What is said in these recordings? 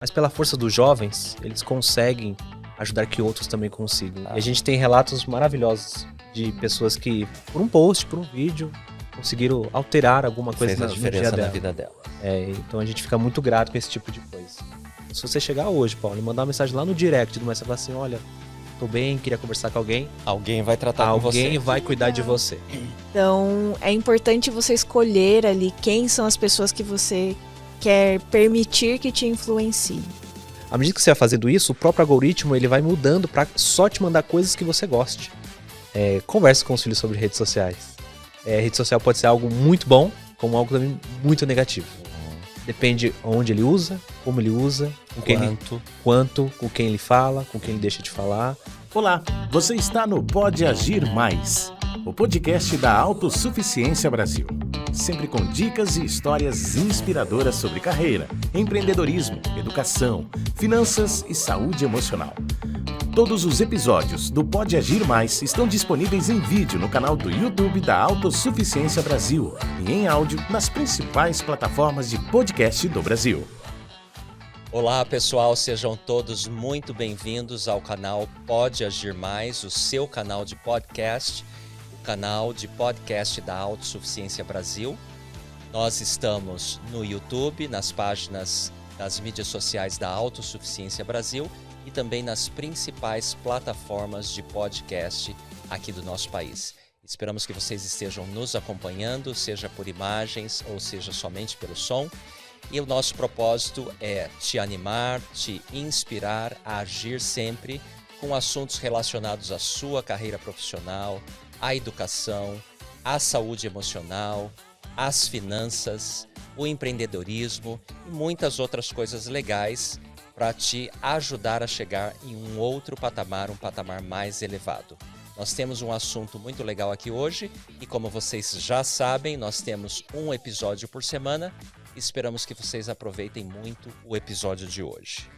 Mas pela força dos jovens, eles conseguem ajudar que outros também consigam. E a gente tem relatos maravilhosos de pessoas que, por um post, por um vídeo, conseguiram alterar alguma coisa Fez a diferença no dia na dela. vida dela. Então a gente fica muito grato com esse tipo de coisa. Se você chegar hoje, Paulo, e mandar uma mensagem lá no direct do Mestre e falar assim, olha, tô bem, queria conversar com alguém. Alguém vai tratar com você. Alguém vai cuidar de você. Então, é importante você escolher ali quem são as pessoas que você quer permitir que te influenciem. À medida que você vai fazendo isso, o próprio algoritmo ele vai mudando para só te mandar coisas que você goste. Converse com os filhos sobre redes sociais. Rede social pode ser algo muito bom, como algo também muito negativo. Depende onde ele usa, como ele usa, com quem ele fala, com quem ele deixa de falar. Olá, você está no Pode Agir Mais, o podcast da Autossuficiência Brasil. Sempre com dicas e histórias inspiradoras sobre carreira, empreendedorismo, educação, finanças e saúde emocional. Todos os episódios do Pode Agir Mais estão disponíveis em vídeo no canal do YouTube da Autossuficiência Brasil e em áudio nas principais plataformas de podcast do Brasil. Olá pessoal, sejam todos muito bem-vindos ao canal Pode Agir Mais, o seu canal de podcast, o canal de podcast da Autossuficiência Brasil. Nós estamos no YouTube, nas páginas das mídias sociais da Autossuficiência Brasil e também nas principais plataformas de podcast aqui do nosso país. Esperamos que vocês estejam nos acompanhando, seja por imagens ou seja somente pelo som. E o nosso propósito é te animar, te inspirar a agir sempre com assuntos relacionados à sua carreira profissional, à educação, à saúde emocional, às finanças, o empreendedorismo e muitas outras coisas legais para te ajudar a chegar em um outro patamar, um patamar mais elevado. Nós temos um assunto muito legal aqui hoje e como vocês já sabem, nós temos um episódio por semana. Esperamos que vocês aproveitem muito o episódio de hoje.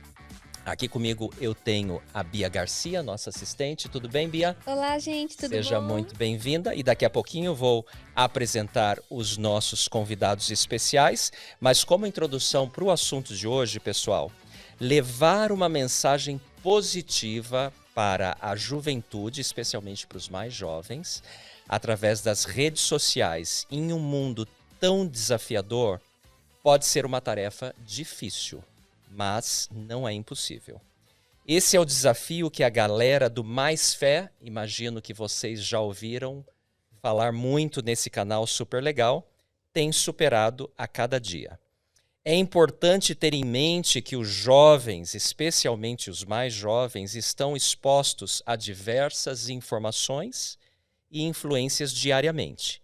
Aqui comigo eu tenho a Bia Garcia, nossa assistente. Tudo bem, Bia? Olá, gente, tudo bom? Seja muito bem-vinda. E daqui a pouquinho eu vou apresentar os nossos convidados especiais. Mas como introdução para o assunto de hoje, pessoal, levar uma mensagem positiva para a juventude, especialmente para os mais jovens, através das redes sociais em um mundo tão desafiador, pode ser uma tarefa difícil, mas não é impossível. Esse é o desafio que a galera do Mais Fé, imagino que vocês já ouviram falar muito nesse canal super legal, tem superado a cada dia. É importante ter em mente que os jovens, especialmente os mais jovens, estão expostos a diversas informações e influências diariamente.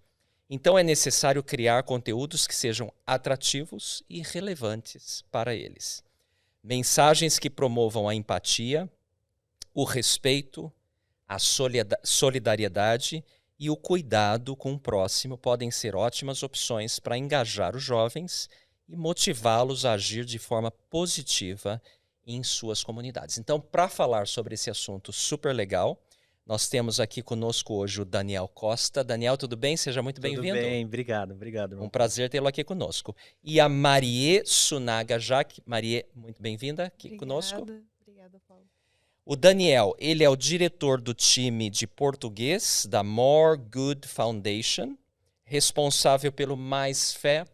Então é necessário criar conteúdos que sejam atrativos e relevantes para eles. Mensagens que promovam a empatia, o respeito, a solidariedade e o cuidado com o próximo podem ser ótimas opções para engajar os jovens e motivá-los a agir de forma positiva em suas comunidades. Então, para falar sobre esse assunto super legal, nós temos aqui conosco hoje o Daniel Costa. Daniel, tudo bem? Seja muito bem-vindo. Tudo bem, obrigado. Irmão. Um prazer tê-lo aqui conosco. E a Marie Sunaga Jaque. Marie, muito bem-vinda aqui conosco. Obrigada, Paulo. O Daniel, ele é o diretor do time de português da More Good Foundation, responsável pelo maisfé.org.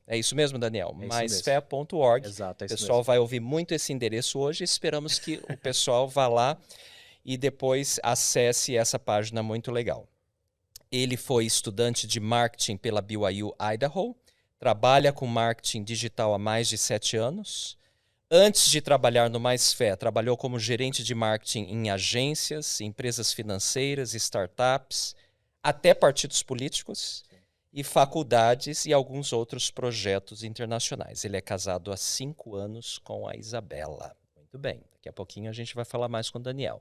É isso mesmo, Daniel? maisfé.org. Exato, é isso O pessoal mesmo. vai ouvir muito esse endereço hoje. Esperamos que o pessoal vá lá e depois acesse essa página muito legal. Ele foi estudante de marketing pela BYU Idaho, trabalha com marketing digital há mais de 7 anos. Antes de trabalhar no Mais Fé, trabalhou como gerente de marketing em agências, empresas financeiras, startups, até partidos políticos e faculdades e alguns outros projetos internacionais. Ele é casado há 5 anos com a Isabela. Muito bem, daqui a pouquinho a gente vai falar mais com o Daniel.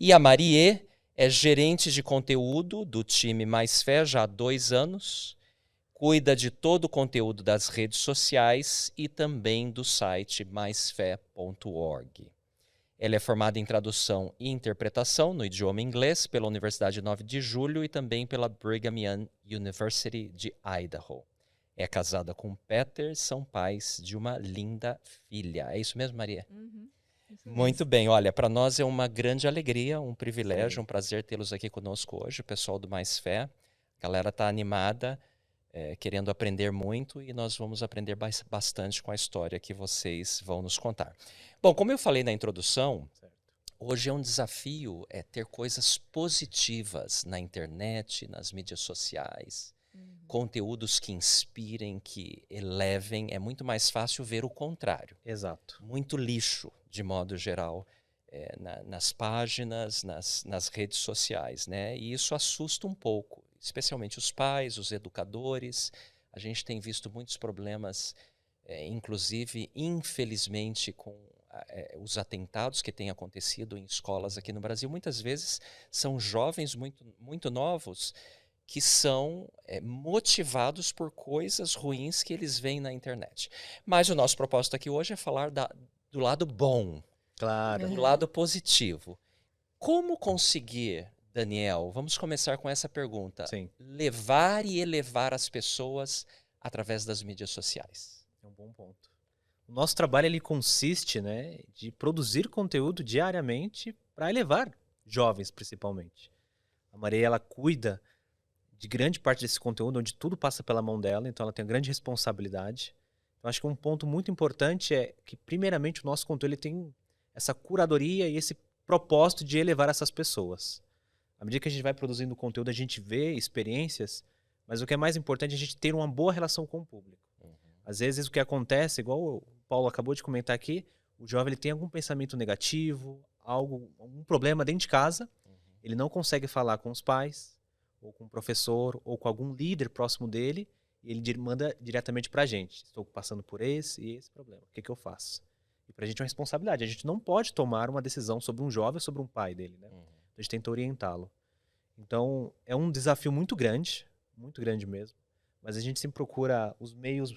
E a Marie é gerente de conteúdo do time Mais Fé já há 2 anos, cuida de todo o conteúdo das redes sociais e também do site maisfé.org. Ela é formada em tradução e interpretação no idioma inglês pela Universidade 9 de Julho e também pela Brigham Young University de Idaho. é casada com Peter, são pais de uma linda filha. É isso mesmo, Maria? Isso mesmo. Muito bem, olha, para nós é uma grande alegria, um privilégio, Sim. um prazer tê-los aqui conosco hoje, o pessoal do Mais Fé. A galera está animada, querendo aprender muito e nós vamos aprender bastante com a história que vocês vão nos contar. Bom, como eu falei na introdução, Certo. hoje é um desafio ter coisas positivas na internet, nas mídias sociais, conteúdos que inspirem, que elevem. É muito mais fácil ver o contrário. Exato. Muito lixo, de modo geral, nas páginas, nas redes sociais, né? E isso assusta um pouco, especialmente os pais, os educadores. A gente tem visto muitos problemas, inclusive, infelizmente, com os atentados que têm acontecido em escolas aqui no Brasil. Muitas vezes são jovens muito, muito novos que são motivados por coisas ruins que eles veem na internet. Mas o nosso propósito aqui hoje é falar do lado bom, Claro. do lado positivo. Como conseguir, Daniel, vamos começar com essa pergunta, Sim. levar e elevar as pessoas através das mídias sociais? É um bom ponto. O nosso trabalho ele consiste, né, de produzir conteúdo diariamente para elevar jovens, principalmente. A Maria ela cuida de grande parte desse conteúdo, onde tudo passa pela mão dela, então ela tem uma grande responsabilidade. Eu acho que um ponto muito importante é que, primeiramente, o nosso conteúdo ele tem essa curadoria e esse propósito de elevar essas pessoas. À medida que a gente vai produzindo conteúdo, a gente vê experiências, mas o que é mais importante é a gente ter uma boa relação com o público. Às vezes o que acontece, igual o Paulo acabou de comentar aqui, o jovem ele tem algum pensamento negativo, algum problema dentro de casa, ele não consegue falar com os pais, ou com o professor, ou com algum líder próximo dele, e ele manda diretamente pra gente. Estou passando por esse e esse problema. O que eu faço? E pra gente é uma responsabilidade. A gente não pode tomar uma decisão sobre um jovem ou sobre um pai dele, né? A gente tenta orientá-lo. Então, é um desafio muito grande mesmo, mas a gente sempre procura os meios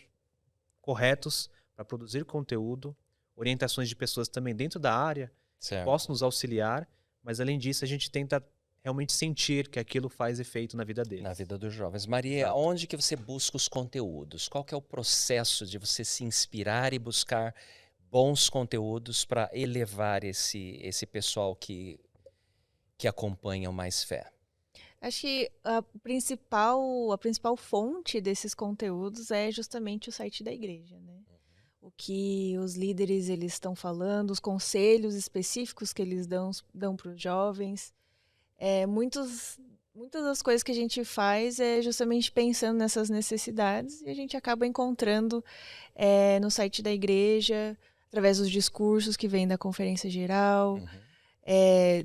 corretos para produzir conteúdo, orientações de pessoas também dentro da área, que possam nos auxiliar, mas além disso a gente tenta realmente sentir que aquilo faz efeito na vida deles. Na vida dos jovens. Maria, Exato. onde que você busca os conteúdos? Qual que é o processo de você se inspirar e buscar bons conteúdos para elevar esse pessoal que acompanha o Mais Fé? Acho que a principal fonte desses conteúdos é justamente o site da igreja, né? O que os líderes eles estão falando, os conselhos específicos que eles dão para os jovens. Muitas das coisas que a gente faz é justamente pensando nessas necessidades e a gente acaba encontrando no site da igreja, através dos discursos que vêm da conferência geral,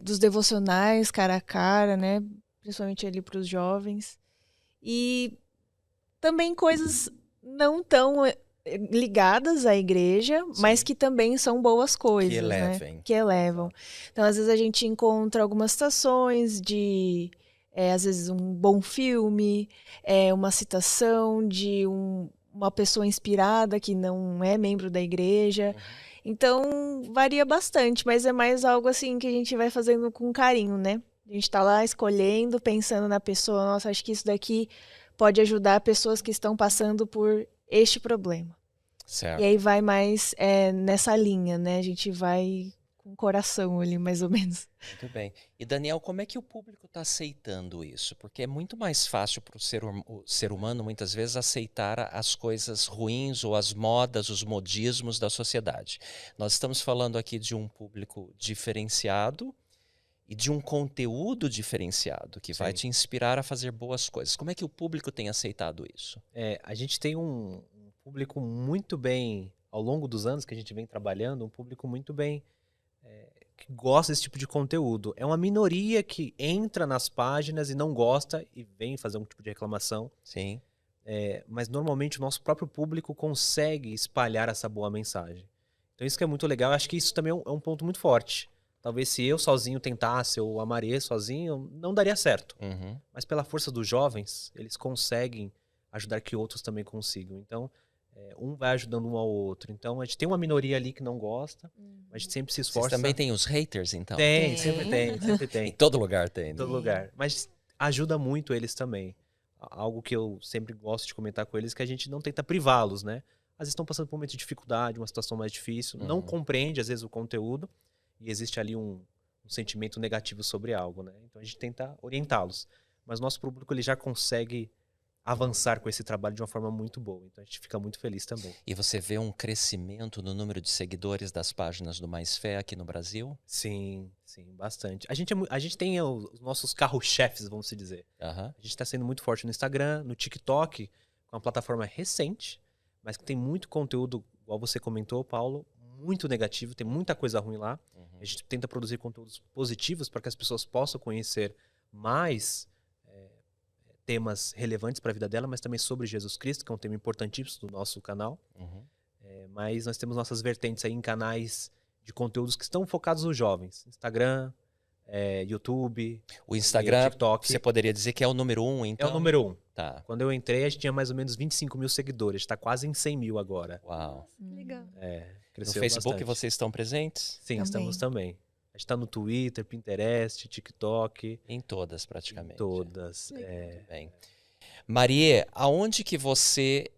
dos devocionais cara a cara, né? Principalmente ali para os jovens. E também coisas não tão ligadas à igreja, Sim. mas que também são boas coisas, Que elevem. né? Que elevam. Então, às vezes a gente encontra algumas citações de, às vezes, um bom filme, uma citação de uma pessoa inspirada que não é membro da igreja. Então, varia bastante, mas é mais algo assim que a gente vai fazendo com carinho, né? A gente tá lá escolhendo, pensando na pessoa, nossa, acho que isso daqui pode ajudar pessoas que estão passando por este problema. Certo. E aí vai mais nessa linha, né? A gente vai com o coração ali, mais ou menos. Muito bem. E Daniel, como é que o público está aceitando isso? Porque é muito mais fácil para o ser humano, muitas vezes, aceitar as coisas ruins ou as modas, os modismos da sociedade. Nós estamos falando aqui de um público diferenciado e de um conteúdo diferenciado que vai te inspirar a fazer boas coisas. Como é que o público tem aceitado isso? A gente tem um público muito bem, ao longo dos anos que a gente vem trabalhando, um público muito bem que gosta desse tipo de conteúdo. É uma minoria que entra nas páginas e não gosta e vem fazer um tipo de reclamação. Sim. Mas normalmente o nosso próprio público consegue espalhar essa boa mensagem. Então isso que é muito legal. Eu acho que isso também é um ponto muito forte. Talvez se eu sozinho tentasse, ou a Maria sozinho, não daria certo. Mas pela força dos jovens, eles conseguem ajudar que outros também consigam. Então, um vai ajudando um ao outro. Então, a gente tem uma minoria ali que não gosta, mas a gente sempre se esforça. Vocês também tem os haters, então? Tem, sempre tem, sempre tem. Em todo lugar tem. Em todo lugar. Mas ajuda muito eles também. algo que eu sempre gosto de comentar com eles, que a gente não tenta privá-los, né? Às vezes estão passando por um momento de dificuldade, uma situação mais difícil, não compreende, às vezes, o conteúdo, e existe ali um sentimento negativo sobre algo, né? Então a gente tenta orientá-los. Mas nosso público ele já consegue avançar com esse trabalho de uma forma muito boa. Então a gente fica muito feliz também. E você vê um crescimento no número de seguidores das páginas do Mais Fé aqui no Brasil? Sim, bastante. A gente tem os nossos carro-chefes, vamos se dizer. A gente está sendo muito forte no Instagram, no TikTok, com uma plataforma recente, mas que tem muito conteúdo, igual você comentou, Paulo, muito negativo, tem muita coisa ruim lá. A gente tenta produzir conteúdos positivos para que as pessoas possam conhecer mais temas relevantes para a vida dela, mas também sobre Jesus Cristo, que é um tema importantíssimo do nosso canal. Mas nós temos nossas vertentes aí em canais de conteúdos que estão focados nos jovens. Instagram, YouTube, o Instagram, TikTok. Você poderia dizer que é o número 1, então? É o número 1. Tá. Quando eu entrei, a gente tinha mais ou menos 25 mil seguidores. Está quase em 100 mil agora. Uau. Legal. No Facebook bastante. vocês estão presentes? Sim, Também. estamos também. A gente está no Twitter, Pinterest, TikTok. Em todas, praticamente. Em todas. Muito bem. Maria, aonde que você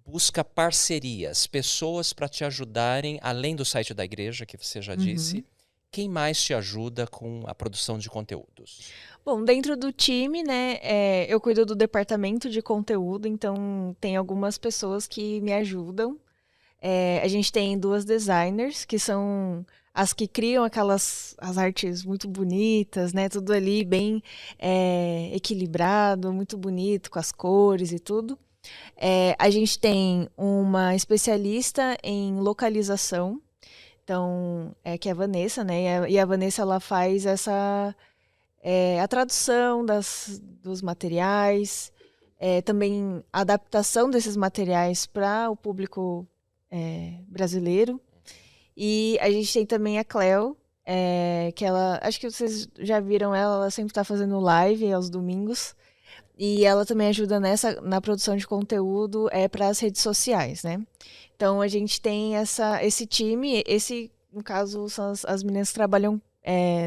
busca parcerias, pessoas para te ajudarem, além do site da igreja, que você já disse? Quem mais te ajuda com a produção de conteúdos? Bom, dentro do time, né, eu cuido do departamento de conteúdo, então tem algumas pessoas que me ajudam. A gente tem 2 designers, que são as que criam as artes muito bonitas, né, tudo ali bem equilibrado, muito bonito, com as cores e tudo. A gente tem uma especialista em localização, então, que é a Vanessa, né? E a Vanessa, ela faz a tradução dos materiais, também a adaptação desses materiais para o público brasileiro. E a gente tem também a Cleo, que ela, acho que vocês já viram ela sempre está fazendo live aos domingos. E ela também ajuda na produção de conteúdo para as redes sociais, né? Então, a gente tem esse time, no caso, são as meninas que trabalham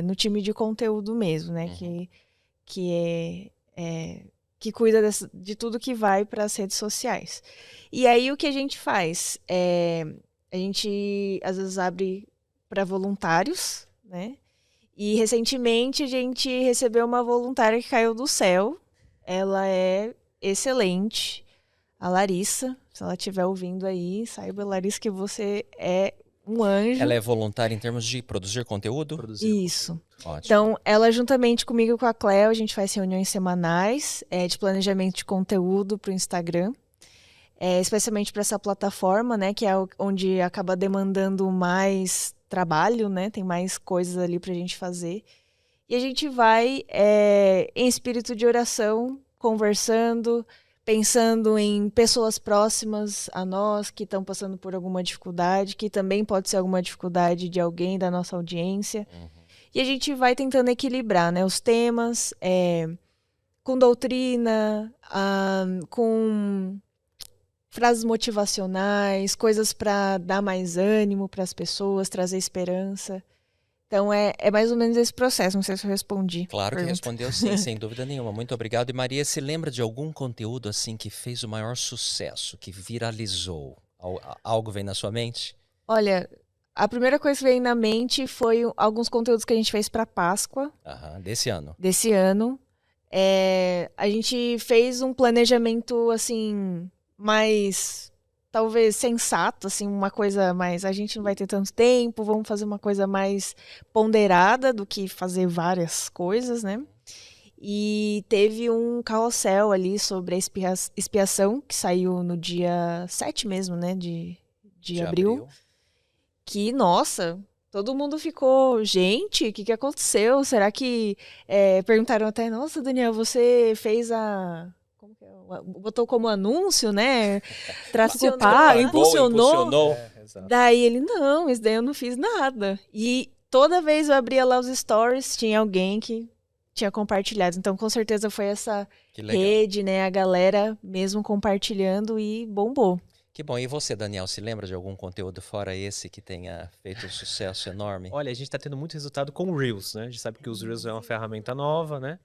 no time de conteúdo mesmo, né? Que cuida de tudo que vai para as redes sociais. E aí, o que a gente faz? A gente, às vezes, abre para voluntários, né? E, recentemente, a gente recebeu uma voluntária que caiu do céu. Ela é excelente, a Larissa. Se ela estiver ouvindo aí, saiba, Larissa, que você é um anjo. Ela é voluntária em termos de produzir conteúdo? Isso. Ótimo. Então, ela juntamente comigo e com a Cleo, a gente faz reuniões semanais de planejamento de conteúdo para o Instagram. Especialmente para essa plataforma, né, que é onde acaba demandando mais trabalho, né? Tem mais coisas ali para a gente fazer. E a gente vai em espírito de oração, conversando, pensando em pessoas próximas a nós que estão passando por alguma dificuldade, que também pode ser alguma dificuldade de alguém da nossa audiência. E a gente vai tentando equilibrar, né, os temas com doutrina, com frases motivacionais, coisas para dar mais ânimo para as pessoas, trazer esperança. Então, é mais ou menos esse processo. Não sei se eu respondi. Claro que respondeu sim, sem dúvida nenhuma. Muito obrigado. E Maria, se lembra de algum conteúdo assim que fez o maior sucesso, que viralizou? Algo vem na sua mente? Olha, a primeira coisa que veio na mente foi alguns conteúdos que a gente fez para Páscoa. Desse ano. Desse ano. A gente fez um planejamento, assim, mais... talvez sensato, assim, uma coisa mais... a gente não vai ter tanto tempo, vamos fazer uma coisa mais ponderada do que fazer várias coisas, né? E teve um carrossel ali sobre a expiação, que saiu no dia 7 mesmo, né? De abril. Que, nossa, todo mundo ficou... gente, o que aconteceu? Será que... perguntaram até, nossa, Daniel, você fez botou como anúncio, né? Tráfego pago, impulsionou. Daí ele, não, isso daí eu não fiz nada. E toda vez eu abria lá os stories, tinha alguém que tinha compartilhado. Então, com certeza foi essa rede, né? A galera mesmo compartilhando e bombou. Que bom. E você, Daniel, se lembra de algum conteúdo fora esse que tenha feito um sucesso enorme? Olha, a gente está tendo muito resultado com o Reels, né? A gente sabe que os Reels é uma ferramenta nova, né?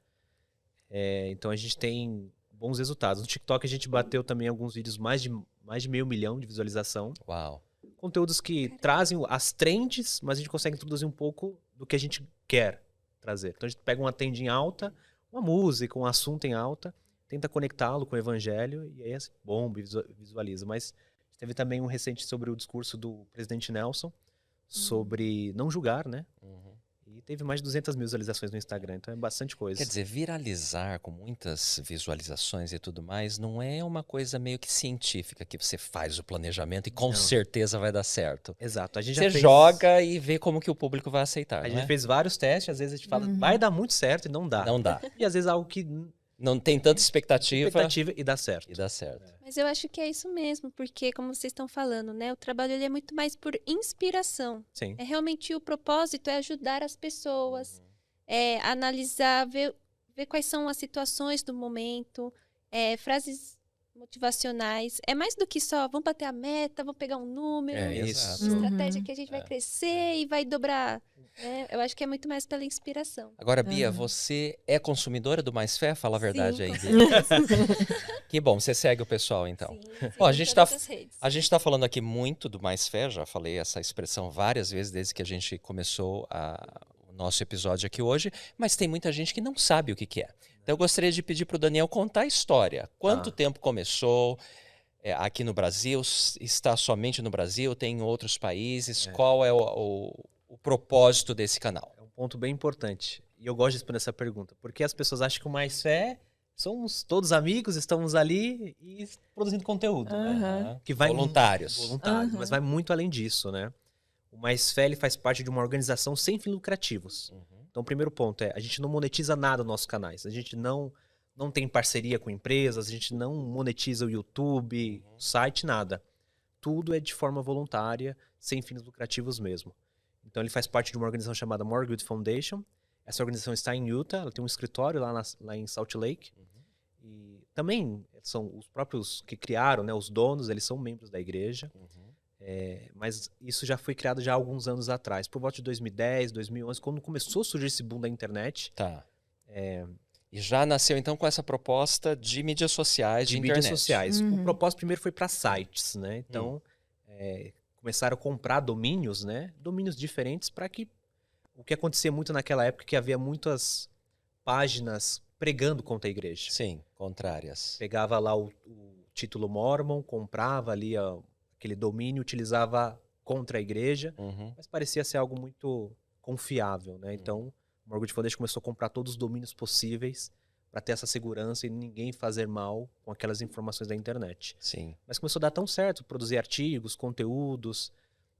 Então a gente tem bons resultados. No TikTok a gente bateu também alguns vídeos mais de 500 mil de visualização. Uau. Conteúdos que trazem as trends, mas a gente consegue introduzir um pouco do que a gente quer trazer. Então a gente pega uma trend em alta, uma música, um assunto em alta, tenta conectá-lo com o evangelho e aí é bomba, visualiza. Mas teve também um recente sobre o discurso do presidente Nelson, sobre não julgar, né? E teve mais de 200 mil visualizações no Instagram, então é bastante coisa. Quer dizer, viralizar com muitas visualizações e tudo mais não é uma coisa meio que científica que você faz o planejamento e com certeza vai dar certo. Exato. A gente Você já fez... joga e vê como que o público vai aceitar, A não gente é? fez vários testes, às vezes a gente fala, vai dar muito certo e não dá. Não dá. E às vezes algo que Não tem tanta expectativa e dá certo. e dá certo. Mas eu acho que é isso mesmo, porque como vocês estão falando, né, o trabalho ele é muito mais por inspiração. Sim. É realmente o propósito é ajudar as pessoas, é analisar, ver quais são as situações do momento, frases motivacionais. É mais do que só vamos bater a meta, vamos pegar um número, É isso. isso. estratégia que a gente vai crescer e vai dobrar. Né? Eu acho que é muito mais pela inspiração. Agora, Bia, você é consumidora do Mais Fé? Fala a verdade Sim, aí, com Bia. certeza. Que bom, você segue o pessoal então. Sim, Bom, a sim, gente em tá- todas as redes. A gente está falando aqui muito do Mais Fé, já falei essa expressão várias vezes desde que a gente começou o nosso episódio aqui hoje, mas tem muita gente que não sabe o que que é. Então eu gostaria de pedir para o Daniel contar a história. Quanto tempo começou aqui no Brasil? Está somente no Brasil? Tem em outros países? Qual é o propósito desse canal? É um ponto bem importante. E eu gosto de responder essa pergunta, porque as pessoas acham que o Mais Fé somos todos amigos, estamos ali e produzindo conteúdo. Aham. Que vai Voluntários. Voluntários, Aham. mas vai muito além disso, né? O Mais Fé ele faz parte de uma organização sem fins lucrativos. Então, o primeiro ponto é, a gente não monetiza nada nos nossos canais. A gente não tem parceria com empresas, a gente não monetiza o YouTube, o site, nada. Tudo é de forma voluntária, sem fins lucrativos mesmo. Então, ele faz parte de uma organização chamada More Good Foundation. Essa organização está em Utah, ela tem um escritório lá em Salt Lake. E também são os próprios que criaram, né, os donos, eles são membros da igreja. Mas isso já foi criado já há alguns anos atrás, por volta de 2010, 2011, quando começou a surgir esse boom da internet. Tá. E já nasceu então com essa proposta de mídias sociais, de internet. Mídias sociais. O propósito primeiro foi para sites, né? Então, começaram a comprar domínios, né? Domínios diferentes para que... O que acontecia muito naquela época é que havia muitas páginas pregando contra a igreja. Sim, contrárias. Pegava lá o título Mormon, comprava ali aquele domínio, utilizava contra a igreja, mas parecia ser algo muito confiável, né? Então, o More Good Foundation começou a comprar todos os domínios possíveis para ter essa segurança e ninguém fazer mal com aquelas informações da internet. Sim. Mas começou a dar tão certo, produzir artigos, conteúdos,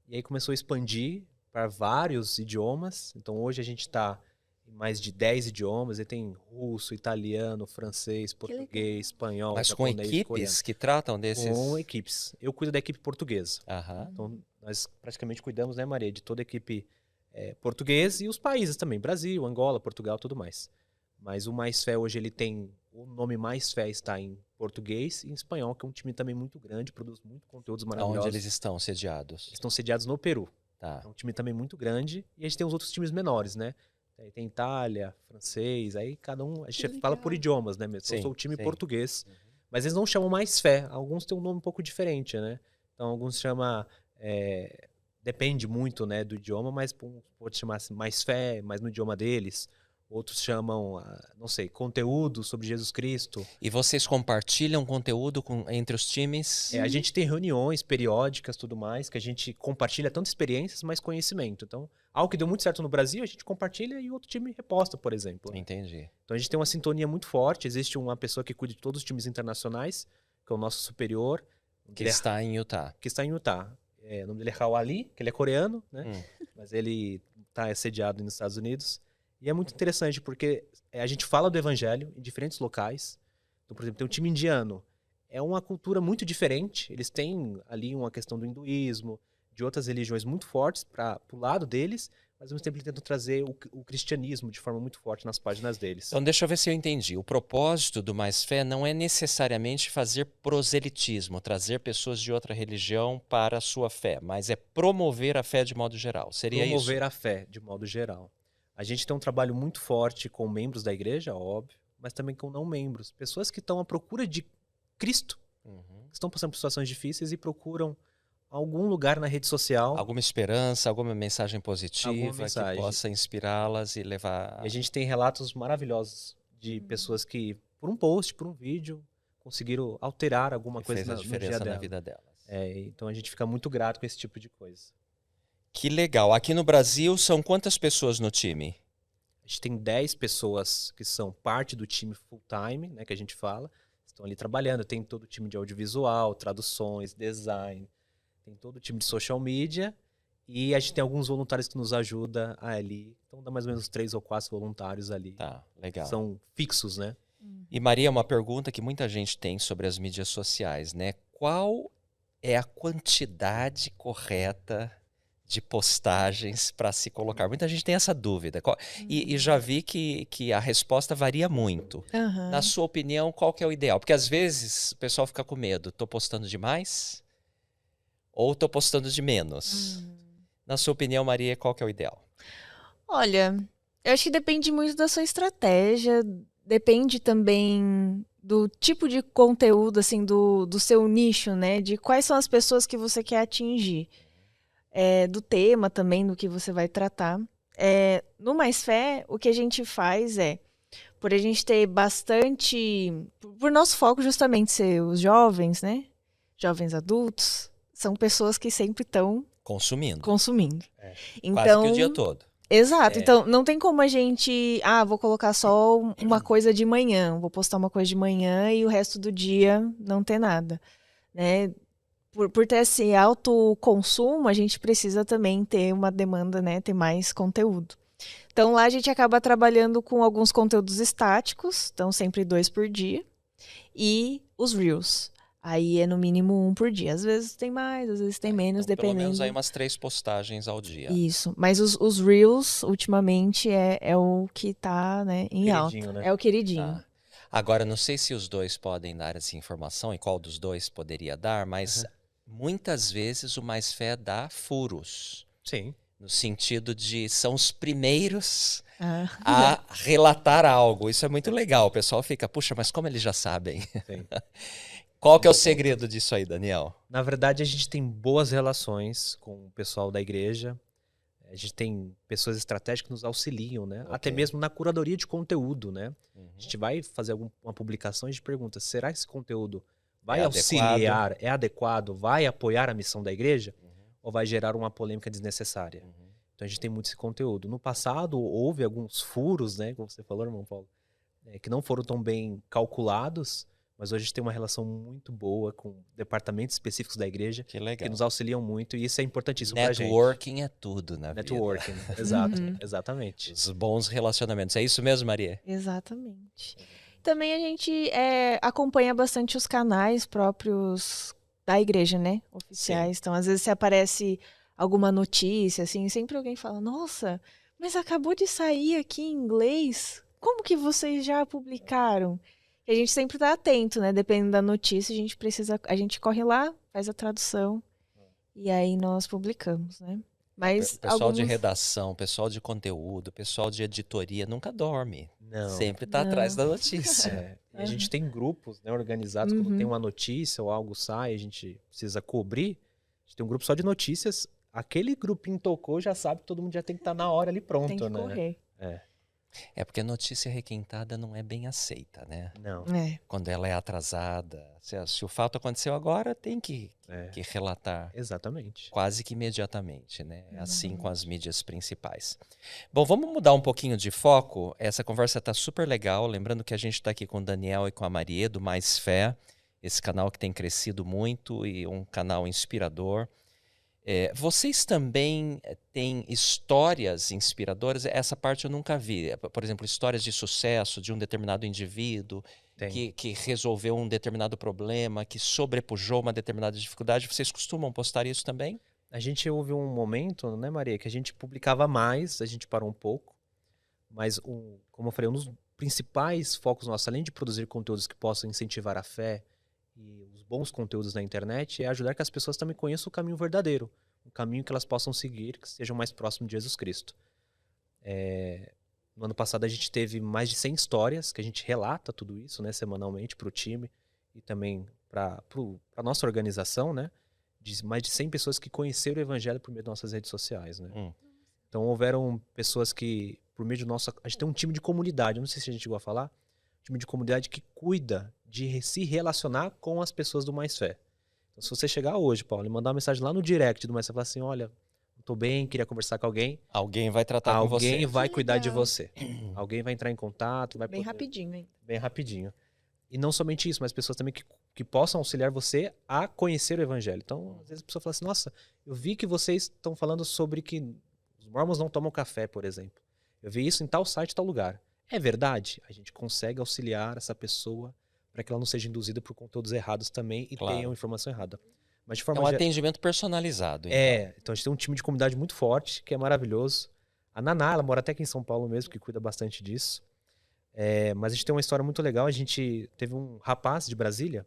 e aí começou a expandir para vários idiomas. Então, hoje a gente está em mais de 10 idiomas, e tem russo, italiano, francês, português, espanhol, Mas com japonês, equipes coreano. que tratam desses... Com equipes. Eu cuido da equipe portuguesa. Aham. Então, nós praticamente cuidamos, né, Maria, de toda a equipe portuguesa e os países também, Brasil, Angola, Portugal, tudo mais. Mas o Mais Fé hoje, ele tem, o nome Mais Fé está em português e em espanhol, que é um time também muito grande, produz muito conteúdos maravilhosos. Onde eles estão sediados? Eles estão sediados no Peru. Tá. É um time também muito grande. E a gente tem os outros times menores, né? Tem Itália, francês, aí cada um... A gente fala por idiomas, né? Mesmo. Sim, Eu sou o time sim. português. Mas eles não chamam Mais Fé. Alguns têm um nome um pouco diferente, né? Então, alguns chamam... depende muito, né, do idioma, mas pode chamar assim, Mais Fé, mas no idioma deles. Outros chamam, não sei, conteúdo sobre Jesus Cristo. E vocês compartilham conteúdo entre os times? A gente tem reuniões periódicas, tudo mais, que a gente compartilha tanto experiências, mas conhecimento. Então, algo que deu muito certo no Brasil, a gente compartilha e o outro time reposta, por exemplo. Entendi. Então, a gente tem uma sintonia muito forte. Existe uma pessoa que cuida de todos os times internacionais, que é o nosso superior. Que está em Utah. Que está em Utah. O nome dele é Hao Ali, que ele é coreano, né? Mas ele está sediado nos Estados Unidos. E é muito interessante porque a gente fala do evangelho em diferentes locais. Então, por exemplo, tem um time indiano. É uma cultura muito diferente. Eles têm ali uma questão do hinduísmo, de outras religiões muito fortes para o lado deles, mas ao mesmo tempo eles tentam trazer o cristianismo de forma muito forte nas páginas deles. Então, deixa eu ver se eu entendi. O propósito do Mais Fé não é necessariamente fazer proselitismo, trazer pessoas de outra religião para a sua fé, mas é promover a fé de modo geral. Seria promover a fé de modo geral. A gente tem um trabalho muito forte com membros da igreja, óbvio. mas também com não membros. Pessoas que estão à procura de Cristo, que estão passando por situações difíceis e procuram algum lugar na rede social. Alguma esperança, alguma mensagem positiva que possa inspirá-las e levar... E a gente tem relatos maravilhosos de pessoas que, por um post, por um vídeo, conseguiram alterar alguma coisa fez a diferença na vida delas. Então a gente fica muito grato com esse tipo de coisa. Que legal. Aqui no Brasil, são quantas pessoas no time? A gente tem 10 pessoas que são parte do time full-time, né, que a gente fala. Estão ali trabalhando. Tem todo o time de audiovisual, traduções, design. Tem todo o time de social media. E a gente tem alguns voluntários que nos ajudam ali. Então dá mais ou menos 3 ou 4 voluntários ali. Tá, legal. São fixos, né? E Maria, uma pergunta que muita gente tem sobre as mídias sociais, né? Qual é a quantidade correta de postagens para se colocar? Muita gente tem essa dúvida. E já vi que a resposta varia muito. Na sua opinião, qual que é o ideal? Porque às vezes o pessoal fica com medo. Tô postando demais? Ou tô postando de menos? Na sua opinião, Maria, qual que é o ideal? Olha, eu acho que depende muito da sua estratégia. Depende também do tipo de conteúdo, assim, do seu nicho, né? De quais são as pessoas que você quer atingir. Do tema também, do que você vai tratar. No Mais Fé, o que a gente faz por a gente ter bastante... Por nosso foco justamente ser os jovens, né? Jovens adultos, são pessoas que sempre estão consumindo. Então, quase que o dia todo. Exato. Então, não tem como a gente... vou colocar só uma coisa de manhã. Vou postar uma coisa de manhã e o resto do dia não ter nada, né? Por ter esse alto consumo, a gente precisa também ter uma demanda, né? Ter mais conteúdo. Então, lá a gente acaba trabalhando com alguns conteúdos estáticos. Então, sempre 2 por dia. E os Reels. Aí é no mínimo 1 por dia. Às vezes tem mais, às vezes tem menos, então, dependendo. Pelo menos aí umas 3 postagens ao dia. Isso. Mas os Reels, ultimamente, é o que tá, né, em alta. Né? É o queridinho. Agora, não sei se os dois podem dar essa informação e qual dos dois poderia dar, mas muitas vezes o Mais Fé dá furos. Sim. No sentido de são os primeiros a relatar algo. Isso é muito legal. O pessoal fica, puxa, mas como eles já sabem? Sim. Qual que é o segredo disso aí, Daniel? Na verdade, a gente tem boas relações com o pessoal da igreja. A gente tem pessoas estratégicas que nos auxiliam, né? Até mesmo na curadoria de conteúdo, né? A gente vai fazer uma publicação e a gente pergunta, será que esse conteúdo vai auxiliar, é adequado, vai apoiar a missão da igreja? Ou vai gerar uma polêmica desnecessária? Então a gente tem muito esse conteúdo. No passado, houve alguns furos, né? Como você falou, irmão Paulo, que não foram tão bem calculados. Mas hoje a gente tem uma relação muito boa com departamentos específicos da igreja que nos auxiliam muito e isso é importantíssimo pra gente. Networking é tudo na Networking, exato, exatamente. Os bons relacionamentos. É isso mesmo, Maria? Exatamente. Também a gente acompanha bastante os canais próprios da igreja, né? Oficiais. Sim. Então, às vezes, se aparece alguma notícia, assim, sempre alguém fala, nossa, mas acabou de sair aqui em inglês. Como que vocês já publicaram? E a gente sempre está atento, né? Dependendo da notícia, a gente corre lá, faz a tradução e aí nós publicamos, né? Mas pessoal de redação, pessoal de conteúdo, pessoal de editoria nunca dorme. Não. Sempre está atrás da notícia. A gente tem grupos, né, organizados, quando tem uma notícia ou algo sai, a gente precisa cobrir. A gente tem um grupo só de notícias. Aquele grupinho tocou, já sabe que todo mundo já tem que estar na hora ali pronto, tem que né? Correr. Porque a notícia requentada não é bem aceita, né? Não. Quando ela é atrasada. Se o fato aconteceu agora, tem que relatar. Exatamente. Quase que imediatamente, né? Assim com as mídias principais. Bom, vamos mudar um pouquinho de foco. Essa conversa está super legal. Lembrando que a gente está aqui com o Daniel e com a Maria, do Mais Fé. Esse canal que tem crescido muito e um canal inspirador. Vocês também têm histórias inspiradoras? Essa parte eu nunca vi. Por exemplo, histórias de sucesso de um determinado indivíduo que resolveu um determinado problema, que sobrepujou uma determinada dificuldade. Vocês costumam postar isso também? A gente houve um momento, né, Maria, que a gente publicava mais, a gente parou um pouco. Mas, como eu falei, um dos principais focos nossos, além de produzir conteúdos que possam incentivar a fé, e os bons conteúdos na internet é ajudar que as pessoas também conheçam o caminho verdadeiro, o caminho que elas possam seguir, que sejam mais próximos de Jesus Cristo. No ano passado a gente teve mais de 100 histórias, que a gente relata tudo isso, né, semanalmente para o time e também para a nossa organização, né? De mais de 100 pessoas que conheceram o evangelho por meio das nossas redes sociais, né? Então houveram pessoas que, por meio de nossa... A gente tem um time de comunidade, não sei se a gente chegou a falar, time de comunidade que cuida de se relacionar com as pessoas do Mais Fé. Então, se você chegar hoje, Paulo, e mandar uma mensagem lá no direct do Mais Fé, falar assim, olha, não tô bem, queria conversar com alguém. Alguém vai tratar com você. Alguém vai Que cuidar de legal. você. Alguém vai entrar em contato, vai Bem poder... rapidinho, hein? Bem rapidinho. E não somente isso, mas pessoas também que possam auxiliar você a conhecer o evangelho. Então, às vezes a pessoa fala assim, nossa, eu vi que vocês estão falando sobre que os mormons não tomam café, por exemplo. Eu vi isso em tal site, tal lugar. É verdade? A gente consegue auxiliar essa pessoa para que ela não seja induzida por conteúdos errados também e Claro. tenha uma informação errada. Mas de É forma um geral... atendimento personalizado. Então. então a gente tem um time de comunidade muito forte, que é maravilhoso. A Naná, ela mora até aqui em São Paulo mesmo, que cuida bastante disso. Mas a gente tem uma história muito legal. A gente teve um rapaz de Brasília,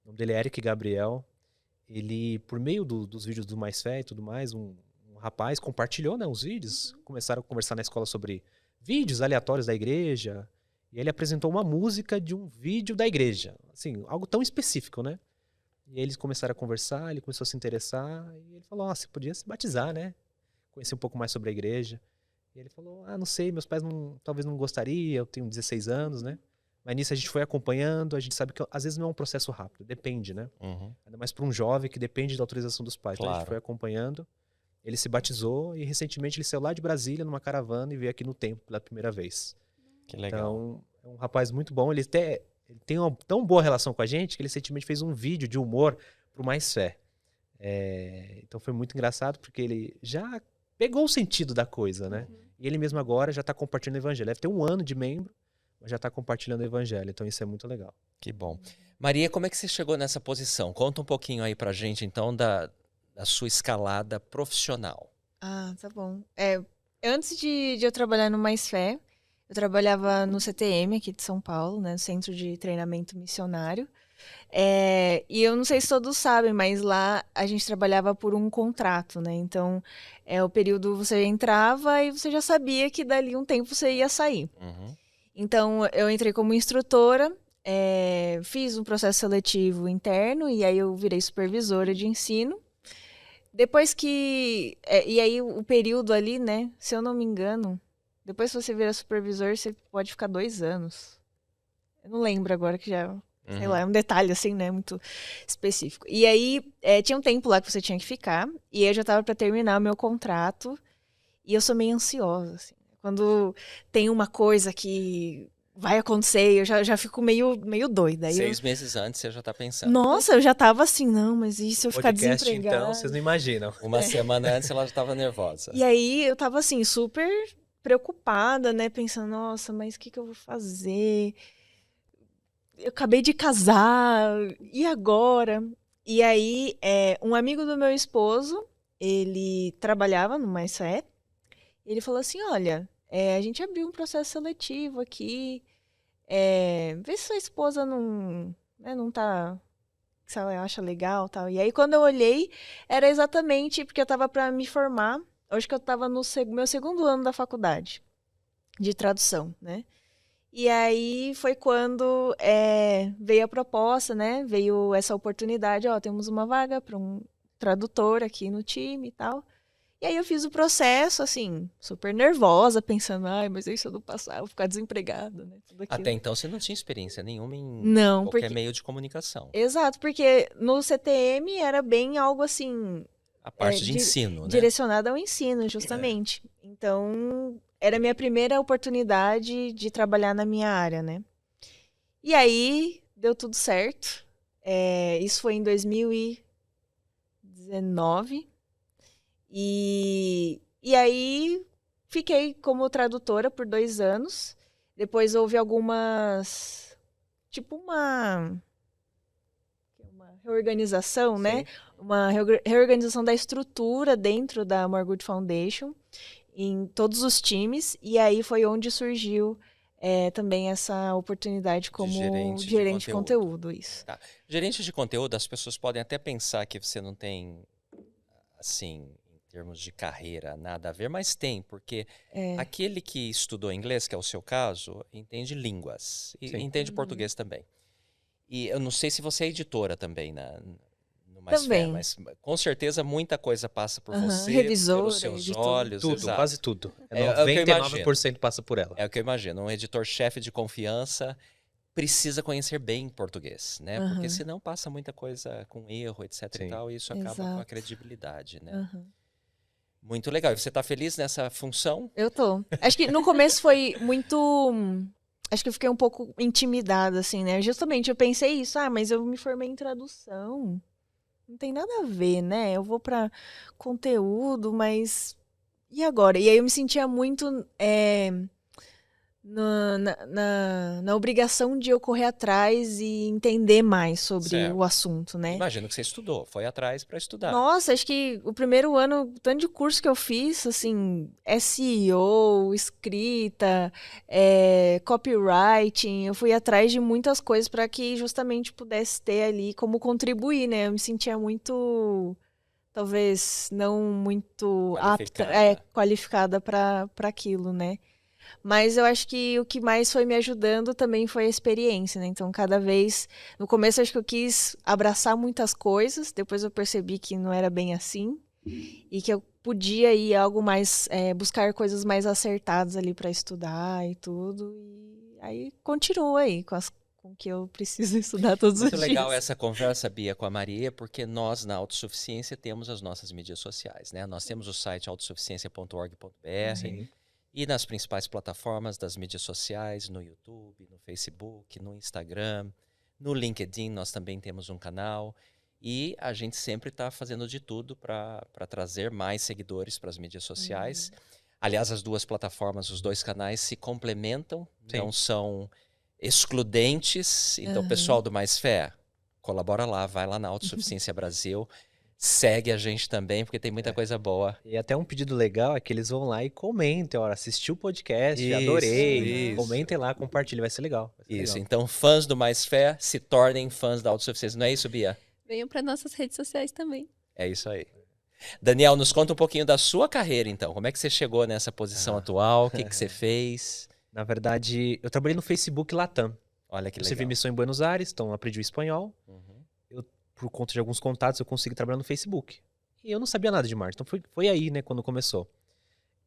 o nome dele é Eric Gabriel. Ele, por meio dos vídeos do Mais Fé e tudo mais, um rapaz compartilhou, né, os vídeos. Começaram a conversar na escola sobre vídeos aleatórios da igreja. E ele apresentou uma música de um vídeo da igreja. Assim, algo tão específico, né? E aí eles começaram a conversar, ele começou a se interessar. E ele falou, você podia se batizar, né? Conhecer um pouco mais sobre a igreja. E ele falou, não sei, meus pais talvez não gostariam, eu tenho 16 anos, né? Mas nisso a gente foi acompanhando, a gente sabe que às vezes não é um processo rápido, depende, né? Ainda mais para um jovem que depende da autorização dos pais. Então a gente foi acompanhando, ele se batizou e recentemente ele saiu lá de Brasília numa caravana e veio aqui no templo pela primeira vez. Que legal. Então é um rapaz muito bom, ele tem uma tão boa relação com a gente que ele recentemente fez um vídeo de humor pro Mais Fé. Então foi muito engraçado porque ele já pegou o sentido da coisa, né? E ele mesmo agora já está compartilhando o evangelho. Deve ter 1 ano de membro, mas já está compartilhando o evangelho. Então isso é muito legal. Que bom. Maria, como é que você chegou nessa posição? Conta um pouquinho aí pra gente, então, da sua escalada profissional. Tá bom. Antes de eu trabalhar no Mais Fé, eu trabalhava no CTM aqui de São Paulo, né? Centro de Treinamento Missionário. E eu não sei se todos sabem, mas lá a gente trabalhava por um contrato, né? Então, o período você entrava e você já sabia que dali um tempo você ia sair. Então, eu entrei como instrutora, fiz um processo seletivo interno e aí eu virei supervisora de ensino. Depois que... e aí o período ali, né? Se eu não me engano, depois que você vira supervisor, você pode ficar 2 anos. Eu não lembro agora que já... Sei lá, é um detalhe assim, né? Muito específico. E aí, tinha um tempo lá que você tinha que ficar. E eu já tava para terminar o meu contrato. E eu sou meio ansiosa, assim. Quando tem uma coisa que vai acontecer, eu já fico meio doida. Aí 6 meses antes você já tá pensando. Nossa, eu já tava assim, não, mas e se eu ficar Podcast, desempregada? então, vocês não imaginam. Uma semana antes ela já estava nervosa. E aí eu tava assim, super preocupada, né? Pensando, nossa, mas o que eu vou fazer? Eu acabei de casar, e agora? E aí, um amigo do meu esposo, ele trabalhava no Mais Fé, ele falou assim, olha, a gente abriu um processo seletivo aqui, vê se sua esposa não tá, se ela acha legal, tal. E aí, quando eu olhei, era exatamente porque eu tava para me formar, acho que eu tava no meu 2º ano da faculdade de tradução, né? E aí foi quando veio a proposta, né? Veio essa oportunidade, temos uma vaga para um tradutor aqui no time e tal. E aí eu fiz o processo, assim, super nervosa, pensando, mas aí se eu não passar, eu vou ficar desempregada, né? Tudo aquilo. Até então você não tinha experiência nenhuma em qualquer meio de comunicação. Exato, porque no CTM era bem algo assim... A parte de ensino, né? Direcionada ao ensino, justamente. Então... Era a minha primeira oportunidade de trabalhar na minha área, né? E aí, deu tudo certo. Isso foi em 2019. E aí, fiquei como tradutora por 2 anos. Depois houve algumas... Tipo uma reorganização, Sim. né? Uma reorganização da estrutura dentro da More Good Foundation, em todos os times, e aí foi onde surgiu também essa oportunidade como gerente de conteúdo. Isso. Tá. Gerente de conteúdo, as pessoas podem até pensar que você não tem, assim, em termos de carreira, nada a ver, mas tem, porque É. aquele que estudou inglês, que é o seu caso, entende línguas e Sim. entende Uhum. português também. E eu não sei se você é editora também no Mais Fé, Também. mas com certeza muita coisa passa por Aham, você, revisora, pelos seus editora. olhos, Tudo, exato. quase tudo. É o que eu 99% passa por ela. É o que eu imagino. Um editor-chefe de confiança precisa conhecer bem português, né? Porque Aham. senão passa muita coisa com erro, etc e Sim. tal, e isso acaba com a Exato. credibilidade, né? Aham. Muito legal. E você está feliz nessa função? Eu tô. Acho que no começo foi muito. Acho que eu fiquei um pouco intimidada, assim, né? Justamente eu pensei isso, mas eu me formei em tradução. Não tem nada a ver, né? Eu vou pra conteúdo, mas. E agora? E aí eu me sentia muito na obrigação de eu correr atrás e entender mais sobre Certo. o assunto, né? Imagino que você estudou, foi atrás para estudar. Nossa, acho que o primeiro ano, o tanto de curso que eu fiz, assim, SEO, escrita, copywriting, eu fui atrás de muitas coisas para que justamente pudesse ter ali como contribuir, né? Eu me sentia muito, talvez, não muito qualificada para aquilo, né? Mas eu acho que o que mais foi me ajudando também foi a experiência, né? Então, cada vez... No começo, acho que eu quis abraçar muitas coisas. Depois eu percebi que não era bem assim. E que eu podia ir algo mais... buscar coisas mais acertadas ali para estudar e tudo. E aí, continuo aí com o que eu preciso estudar todos os dias. Muito legal essa conversa, Bia, com a Maria, porque nós, na Autossuficiência, temos as nossas mídias sociais, né? Nós temos o site autossuficiência.org.br. Sim. E nas principais plataformas das mídias sociais, no YouTube, no Facebook, no Instagram, no LinkedIn, nós também temos um canal. E a gente sempre está fazendo de tudo para trazer mais seguidores para as mídias sociais. Aliás, as duas plataformas, os dois canais se complementam, Sim. não são excludentes. Então, pessoal do Mais Fé, colabora lá, vai lá na Autossuficiência Brasil. Segue a gente também, porque tem muita coisa boa. E até um pedido legal é que eles vão lá e comentem, ó, assisti o podcast, Isso, adorei. isso. Comentem lá, compartilhem, vai ser legal. Vai ser Isso, legal. então fãs do Mais Fé se tornem fãs da Autossuficiência. Não é isso, Bia? Venham para nossas redes sociais também. É isso aí. Daniel, nos conta um pouquinho da sua carreira, então. Como é que você chegou nessa posição atual? O que você fez? Na verdade, eu trabalhei no Facebook Latam. Olha que Eu legal. servi missão em Buenos Aires, então aprendi o espanhol. Uhum. Por conta de alguns contatos, eu consegui trabalhar no Facebook. E eu não sabia nada de marketing, então foi aí, né, quando começou.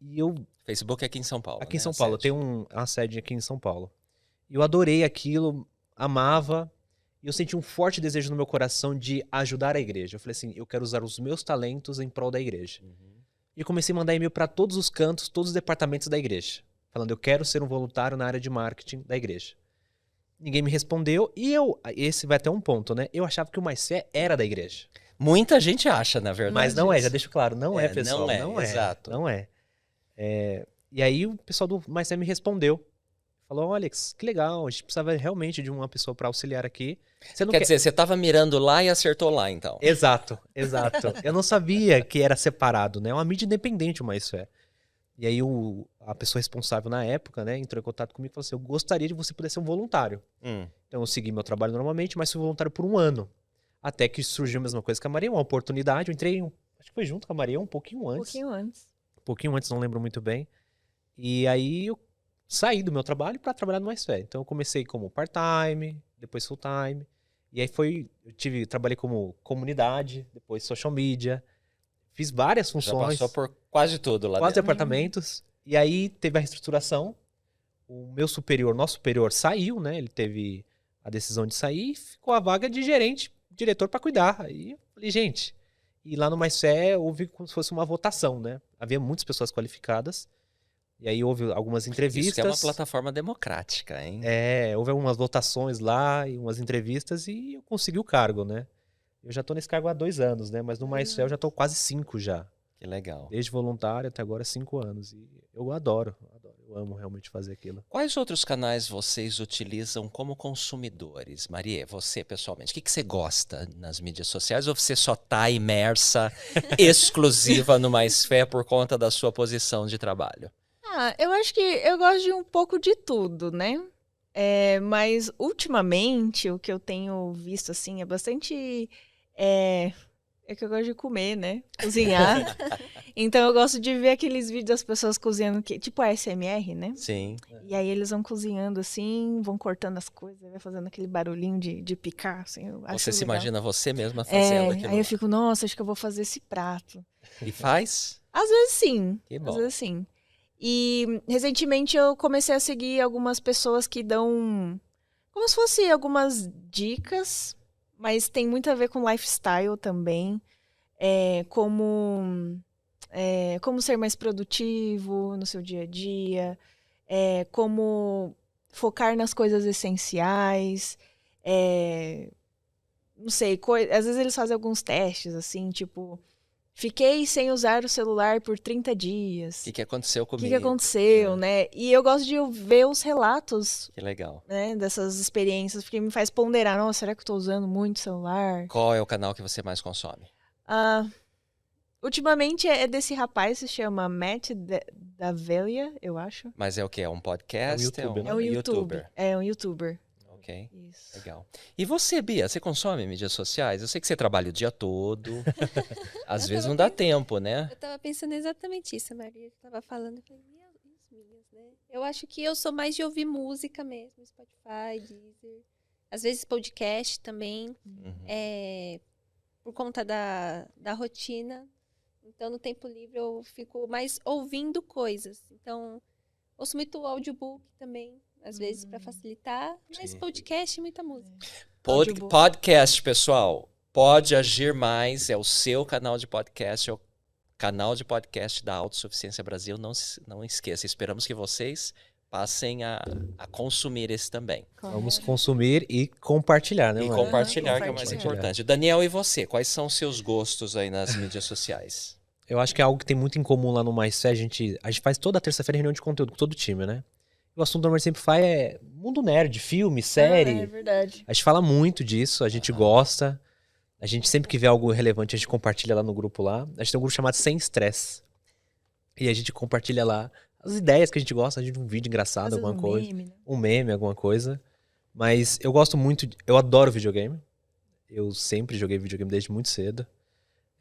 E eu... Facebook é aqui em São Paulo, Aqui em né? São Paulo, eu tenho uma sede aqui em São Paulo. E eu adorei aquilo, amava, e eu senti um forte desejo no meu coração de ajudar a igreja. Eu falei assim, eu quero usar os meus talentos em prol da igreja. E eu comecei a mandar e-mail para todos os cantos, todos os departamentos da igreja, falando, eu quero ser um voluntário na área de marketing da igreja. Ninguém me respondeu, e esse vai até um ponto, né? Eu achava que o Mais Fé era da igreja. Muita gente acha, na verdade. Mas não é, já isso. deixo claro, não é, pessoal. Não é, exato. Não é. E aí o pessoal do Mais Fé me respondeu. Falou, olha, que legal, a gente precisava realmente de uma pessoa para auxiliar aqui. Você não Quer dizer, você estava mirando lá e acertou lá, então. Exato. Eu não sabia que era separado, né? É uma mídia independente o Mais Fé. E aí a pessoa responsável na época, né, entrou em contato comigo e falou assim, eu gostaria de você poder ser um voluntário. Então eu segui meu trabalho normalmente, mas fui voluntário por 1 ano. Até que surgiu a mesma coisa que a Maria, uma oportunidade. Eu entrei, acho que foi junto com a Maria, um pouquinho antes. Um pouquinho antes, não lembro muito bem. E aí eu saí do meu trabalho para trabalhar no Mais Fé. Então eu comecei como part-time, depois full-time. E aí trabalhei como comunidade, depois social media. Fiz várias funções. Já passou por quase tudo lá quase dentro. departamentos. E aí teve a reestruturação. O nosso superior saiu, né? Ele teve a decisão de sair e ficou a vaga de diretor para cuidar. Aí eu falei, gente, e lá no Mais Fé houve como se fosse uma votação, né? Havia muitas pessoas qualificadas. E aí houve algumas entrevistas. Isso que é uma plataforma democrática, hein? Houve algumas votações lá e umas entrevistas e eu consegui o cargo, né? Eu já tô nesse cargo há 2 anos, né? Mas no Mais Fé eu já tô quase 5 já. Que legal. Desde voluntário até agora 5 anos. E eu adoro. Eu amo realmente fazer aquilo. Quais outros canais vocês utilizam como consumidores? Maria, você pessoalmente, o que você gosta nas mídias sociais ou você só tá imersa, exclusiva no Mais Fé por conta da sua posição de trabalho? Eu acho que eu gosto de um pouco de tudo, né? Mas ultimamente o que eu tenho visto assim é bastante... é que eu gosto de comer, né? Cozinhar. Então eu gosto de ver aqueles vídeos das pessoas cozinhando, tipo ASMR, né? Sim. E aí eles vão cozinhando assim, vão cortando as coisas, vai fazendo aquele barulhinho de picar, assim. Eu acho Você se legal. imagina você mesma fazendo aquilo Aí eu lá. fico, nossa, acho que eu vou fazer esse prato. E faz? Às vezes sim. Que Às bom. vezes sim. E recentemente eu comecei a seguir algumas pessoas que dão como se fosse algumas dicas, mas tem muito a ver com lifestyle também. Como ser mais produtivo no seu dia a dia, como focar nas coisas essenciais. Não sei, às vezes eles fazem alguns testes, assim, tipo, fiquei sem usar o celular por 30 dias. O que aconteceu O comigo? que aconteceu, né? E eu gosto de ver os relatos, Que legal. né, dessas experiências, porque me faz ponderar, nossa, será que eu tô usando muito celular? Qual é o canal que você mais consome? Ultimamente é desse rapaz, se chama Matt D'Avella, eu acho. Mas é o quê? É um podcast? YouTuber, né? É um YouTuber. É um YouTuber. Ok, Isso. legal. E você, Bia, você consome mídias sociais? Eu sei que você trabalha o dia todo. Às vezes não dá tempo, né? Eu tava pensando exatamente isso, a Maria tava falando. Eu falei, meu, e as minhas, né? Eu acho que eu sou mais de ouvir música mesmo, Spotify, Deezer. Às vezes podcast também, por conta da rotina. Então, no tempo livre, eu fico mais ouvindo coisas. Então, ouço muito audiobook também, às vezes, para facilitar. Mas Sim. podcast e muita música. Audiobook. Podcast, pessoal. Pode Agir Mais é o seu canal de podcast, é o canal de podcast da Autossuficiência Brasil. Não esqueça, esperamos que vocês passem a consumir esse também. Vamos consumir e compartilhar, né, E mano? compartilhar, que é o mais compartilhar. importante. Daniel, e você? Quais são os seus gostos aí nas mídias sociais? Eu acho que é algo que tem muito em comum lá no Mais Fé. A gente faz toda terça-feira reunião de conteúdo com todo o time, né? O assunto normalmente sempre faz é mundo nerd, filme, série. É verdade. A gente fala muito disso, a gente gosta. A gente sempre que vê algo relevante, a gente compartilha lá no grupo lá. A gente tem um grupo chamado Sem Estresse. E a gente compartilha lá as ideias que a gente gosta, a gente um vídeo engraçado, Às vezes alguma coisa. meme, né? Um meme, alguma coisa. Mas eu gosto muito, eu adoro videogame. Eu sempre joguei videogame desde muito cedo.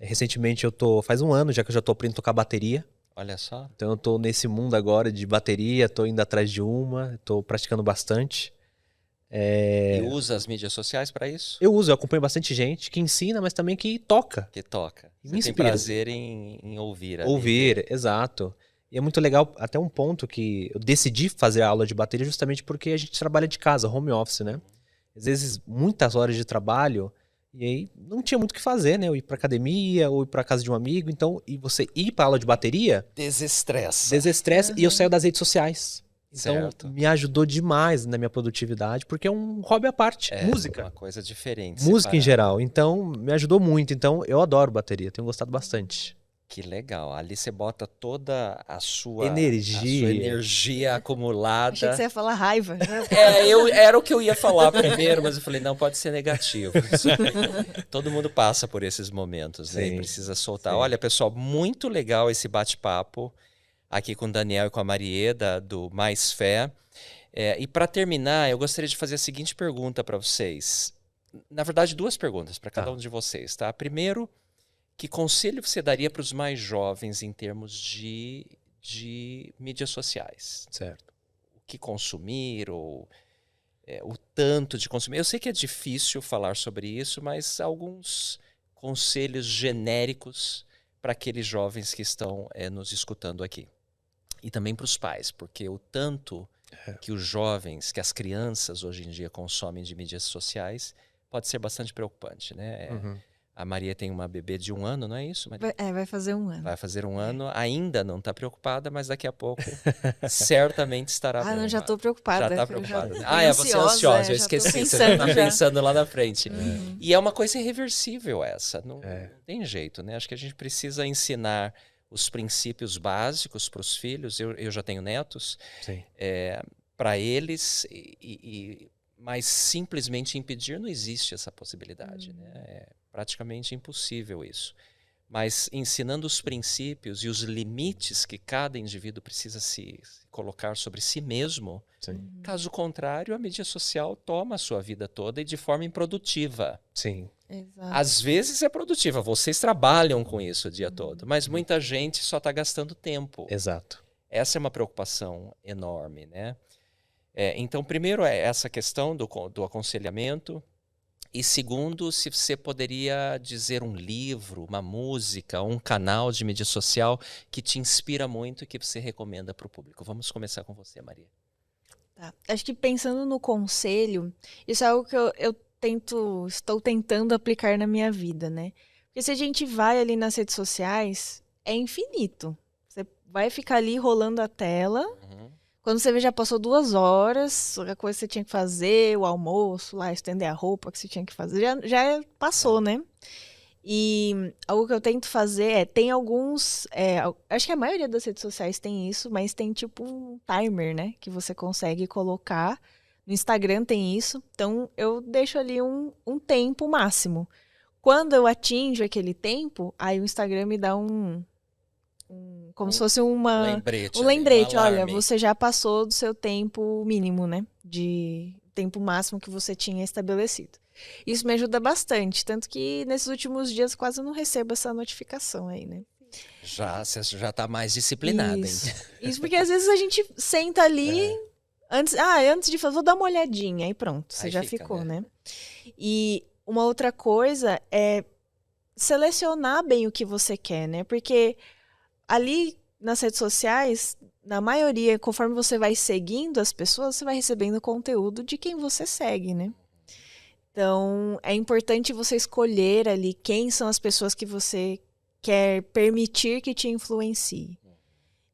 Recentemente faz um ano já que eu já tô aprendendo a tocar bateria. Olha só. Então eu tô nesse mundo agora de bateria, tô indo atrás de uma, tô praticando bastante. E usa as mídias sociais para isso? Eu acompanho bastante gente que ensina, mas também que toca. Que toca. Me Você tem inspira. prazer em ouvir. ali. Ouvir, exato. E é muito legal, até um ponto que eu decidi fazer a aula de bateria justamente porque a gente trabalha de casa, home office, né? Às vezes, muitas horas de trabalho, e aí não tinha muito o que fazer, né? Eu ir pra academia, ou ir pra casa de um amigo, então, e você ir pra aula de bateria, Desestressa. desestressa, e eu saio das redes sociais. Então, Certo. me ajudou demais na minha produtividade, porque é um hobby à parte, música. Uma coisa diferente. Música em separada. geral. Então, me ajudou muito. Então, eu adoro bateria, tenho gostado bastante. Que legal. Ali você bota toda a sua Energia. acumulada. Achei que você ia falar raiva. Né? Era o que eu ia falar primeiro, mas eu falei, não, pode ser negativo. Todo mundo passa por esses momentos, né? E Sim, precisa soltar. sim. Olha, pessoal, muito legal esse bate-papo aqui com o Daniel e com a Marieda, do Mais Fé. E para terminar, eu gostaria de fazer a seguinte pergunta para vocês. Na verdade, duas perguntas para cada um de vocês, tá? Primeiro, que conselho você daria para os mais jovens em termos de mídias sociais? Certo. O que consumir ou o tanto de consumir? Eu sei que é difícil falar sobre isso, mas alguns conselhos genéricos para aqueles jovens que estão nos escutando aqui. E também para os pais, porque o tanto que os jovens, que as crianças hoje em dia consomem de mídias sociais pode ser bastante preocupante, né? A Maria tem uma bebê de 1 ano, não é isso, Maria? Vai fazer 1 ano. Vai fazer 1 ano, ainda não está preocupada, mas daqui a pouco certamente estará Ah, não, já preocupada. tô preocupada. Já está Eu preocupada. tô Você é ansiosa, eu já tô esqueci. Você pensando está já. pensando lá na frente. E é uma coisa irreversível essa, não tem jeito, né? Acho que a gente precisa ensinar os princípios básicos para os filhos. Eu já tenho netos. Sim. Para eles, mas simplesmente impedir não existe essa possibilidade, né? É praticamente impossível isso. Mas ensinando os princípios e os limites que cada indivíduo precisa se colocar sobre si mesmo, caso contrário, a mídia social toma a sua vida toda e de forma improdutiva. Sim. Exato. Às vezes é produtiva, vocês trabalham com isso o dia todo, mas muita gente só está gastando tempo. Exato. Essa é uma preocupação enorme, né? Então, primeiro é essa questão do aconselhamento. E segundo, se você poderia dizer um livro, uma música, um canal de mídia social que te inspira muito e que você recomenda para o público. Vamos começar com você, Maria. Tá. Acho que pensando no conselho, isso é algo que eu estou tentando aplicar na minha vida, né? Porque se a gente vai ali nas redes sociais, é infinito. Você vai ficar ali rolando a tela. Quando você vê, já passou 2 horas, a coisa que você tinha que fazer, o almoço, lá, estender a roupa que você tinha que fazer, já passou, né? E algo que eu tento fazer tem alguns, acho que a maioria das redes sociais tem isso, mas tem tipo um timer, né? Que você consegue colocar. No Instagram tem isso, então eu deixo ali um tempo máximo. Quando eu atinjo aquele tempo, aí o Instagram me dá como se fosse um lembrete, olha, você já passou do seu tempo mínimo, né? De tempo máximo que você tinha estabelecido. Isso me ajuda bastante, tanto que nesses últimos dias quase não recebo essa notificação aí, né? Você já está mais disciplinada, hein? Isso porque às vezes a gente senta ali, antes de fazer, vou dar uma olhadinha, aí pronto, você aí já ficou, né? E uma outra coisa é selecionar bem o que você quer, né? Porque ali nas redes sociais, na maioria, conforme você vai seguindo as pessoas, você vai recebendo conteúdo de quem você segue, né? Então, é importante você escolher ali quem são as pessoas que você quer permitir que te influencie.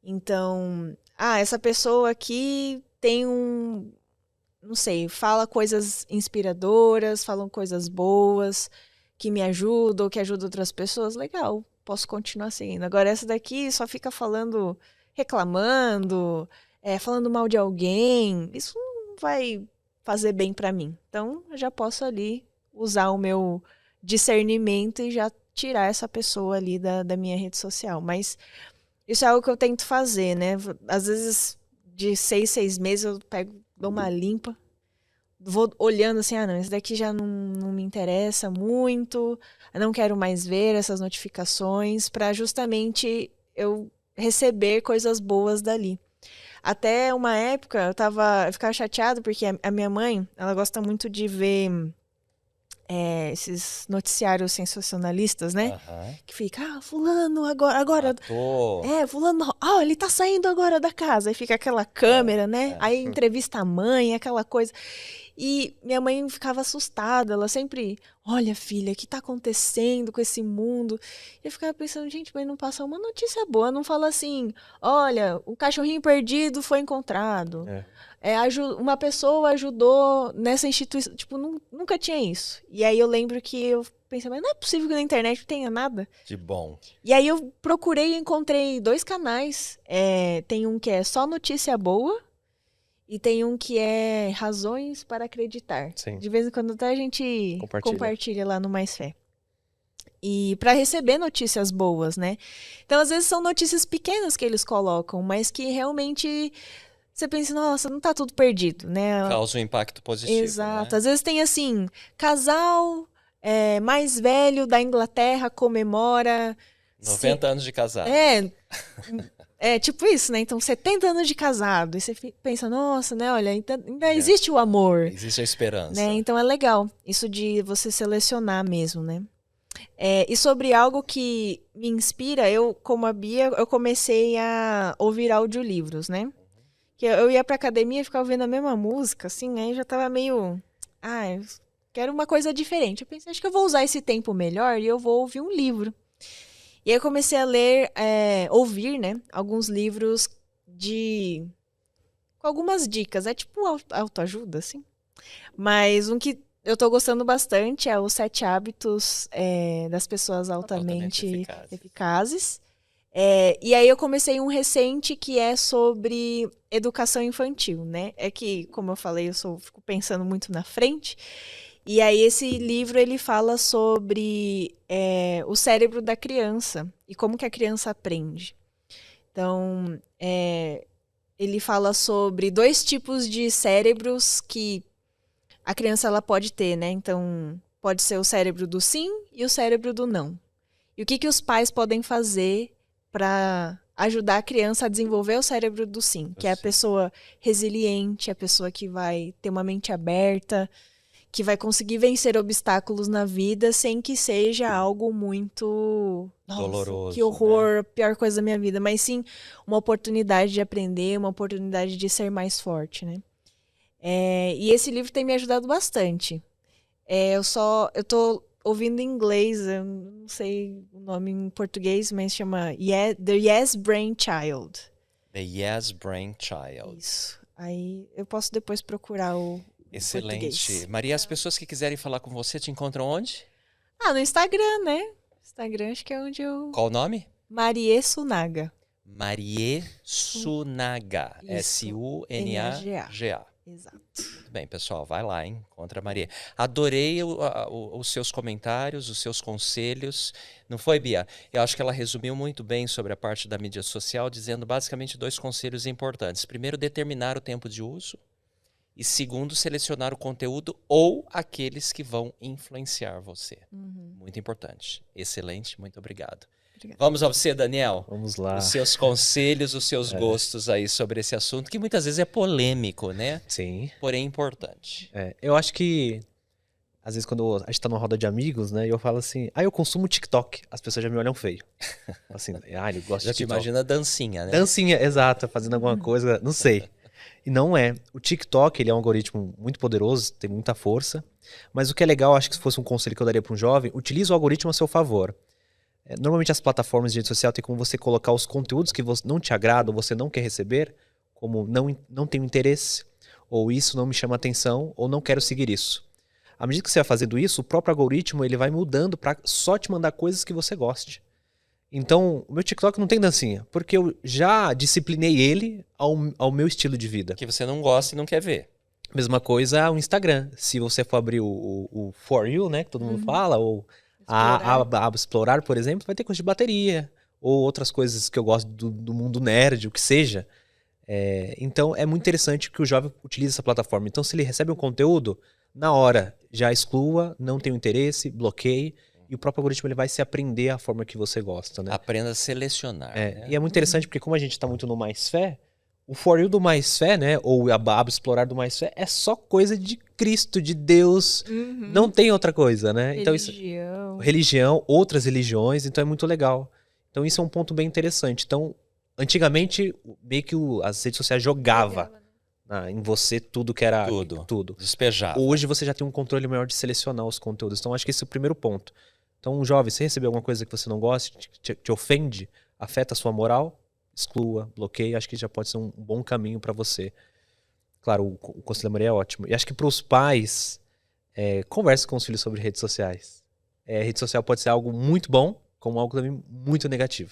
Então, essa pessoa aqui tem não sei, fala coisas inspiradoras, falam coisas boas, que me ajudam, que ajudam outras pessoas, legal, posso continuar seguindo. Agora, essa daqui só fica reclamando, falando mal de alguém, isso não vai fazer bem pra mim. Então, eu já posso ali usar o meu discernimento e já tirar essa pessoa ali da minha rede social. Mas isso é algo que eu tento fazer, né? Às vezes, de 6 meses, eu dou uma limpa, vou olhando assim, não, esse daqui já não me interessa muito, eu não quero mais ver essas notificações, para justamente eu receber coisas boas dali. Até uma época, eu ficava chateada porque a minha mãe, ela gosta muito de ver esses noticiários sensacionalistas, né? Que fica, fulano agora... fulano, ele tá saindo agora da casa. Aí fica aquela câmera, né? Aí entrevista a mãe, aquela coisa... E minha mãe ficava assustada, ela sempre, olha filha, o que tá acontecendo com esse mundo? E eu ficava pensando, gente, mas não passa uma notícia boa, não fala assim, olha, o cachorrinho perdido foi encontrado. Uma pessoa ajudou nessa instituição, tipo, nunca tinha isso. E aí eu lembro que eu pensei, mas não é possível que na internet tenha nada. De bom. E aí eu procurei e encontrei 2 canais, tem um que é só notícia boa, e tem um que é Razões para Acreditar. Sim. De vez em quando até a gente compartilha lá no Mais Fé. E para receber notícias boas, né? Então, às vezes, são notícias pequenas que eles colocam, mas que realmente você pensa, nossa, não tá tudo perdido, né? Causa um impacto positivo. Exato. Né? Às vezes tem assim, casal mais velho da Inglaterra comemora... 90 anos de casado. Tipo isso, né? Então, 70 anos de casado. E você pensa, nossa, né? Olha, ainda existe o amor. Existe a esperança. Né? Então, é legal. Isso de você selecionar mesmo, né? E sobre algo que me inspira, eu, como a Bia, eu comecei a ouvir audiolivros, né? Que eu ia pra academia e ficava ouvindo a mesma música, assim, aí eu já tava meio... eu quero uma coisa diferente. Eu pensei, acho que eu vou usar esse tempo melhor e eu vou ouvir um livro. E aí eu comecei a ler, ouvir, né, alguns livros com algumas dicas. É tipo autoajuda, assim. Mas um que eu tô gostando bastante é os 7 hábitos das pessoas altamente eficazes. E aí eu comecei um recente que é sobre educação infantil, né? É que, como eu falei, fico pensando muito na frente. E aí esse livro ele fala sobre o cérebro da criança e como que a criança aprende. Então, ele fala sobre 2 tipos de cérebros que a criança ela pode ter, né? Então, pode ser o cérebro do sim e o cérebro do não. E o que os pais podem fazer para ajudar a criança a desenvolver o cérebro do sim, que é a pessoa resiliente, a pessoa que vai ter uma mente aberta, que vai conseguir vencer obstáculos na vida sem que seja algo muito doloroso, que horror, pior coisa da minha vida, mas sim uma oportunidade de aprender, uma oportunidade de ser mais forte, né? E esse livro tem me ajudado bastante. Eu tô ouvindo em inglês, eu não sei o nome em português, mas chama The Yes Brain Child. The Yes Brain Child. Isso. Aí eu posso depois procurar o Excelente. português. Maria, as pessoas que quiserem falar com você te encontram onde? No Instagram, né? Instagram acho que é onde eu... Qual o nome? Marie Sunaga. Marie Sunaga. Isso. Sunaga. Exato. Muito bem, pessoal, vai lá, hein? Encontra a Maria. Adorei os seus comentários, os seus conselhos. Não foi, Bia? Eu acho que ela resumiu muito bem sobre a parte da mídia social, dizendo basicamente 2 conselhos importantes. Primeiro, determinar o tempo de uso. E segundo, selecionar o conteúdo ou aqueles que vão influenciar você. Muito importante. Excelente, muito obrigado. Obrigada. Vamos a você, Daniel. Vamos lá. Os seus conselhos, os seus gostos aí sobre esse assunto, que muitas vezes é polêmico, né? Sim. Porém importante. Eu acho que, às vezes, quando a gente tá numa roda de amigos, né, e eu falo assim, eu consumo TikTok, as pessoas já me olham feio. Assim, ele gosta Já de te TikTok. imagina a dancinha, né? Dancinha, exato, fazendo alguma coisa, não sei. E não é. O TikTok, ele é um algoritmo muito poderoso, tem muita força, mas o que é legal, acho que se fosse um conselho que eu daria para um jovem, utilize o algoritmo a seu favor. Normalmente as plataformas de rede social tem como você colocar os conteúdos que não te agradam, você não quer receber, como não tenho interesse, ou isso não me chama atenção, ou não quero seguir isso. À medida que você vai fazendo isso, o próprio algoritmo ele vai mudando para só te mandar coisas que você goste. Então, o meu TikTok não tem dancinha, porque eu já disciplinei ele ao meu estilo de vida. Que você não gosta e não quer ver. Mesma coisa o Instagram. Se você for abrir o For You, né, que todo mundo fala, ou a explorar, por exemplo, vai ter coisa de bateria, ou outras coisas que eu gosto do mundo nerd, o que seja. Então, é muito interessante que o jovem utilize essa plataforma. Então, se ele recebe um conteúdo, na hora, já exclua, não tem interesse, bloqueie, e o próprio algoritmo ele vai se aprender a forma que você gosta, né? Aprenda a selecionar. Né? E é muito interessante porque como a gente está muito no Mais Fé, o For You do Mais Fé, né, ou a aba explorar do Mais Fé, é só coisa de Cristo, de Deus, não tem outra coisa, né? Então religião, outras religiões, então é muito legal. Então isso é um ponto bem interessante. Então, antigamente, meio que as redes sociais jogavam em você tudo que era... Tudo. Despejava. Hoje você já tem um controle maior de selecionar os conteúdos. Então acho que esse é o primeiro ponto. Então, jovem, se receber alguma coisa que você não gosta, te ofende, afeta a sua moral, exclua, bloqueie. Acho que já pode ser um bom caminho para você. Claro, o conselho da Maria é ótimo. E acho que para os pais, converse com os filhos sobre redes sociais. Rede social pode ser algo muito bom, como algo também muito negativo.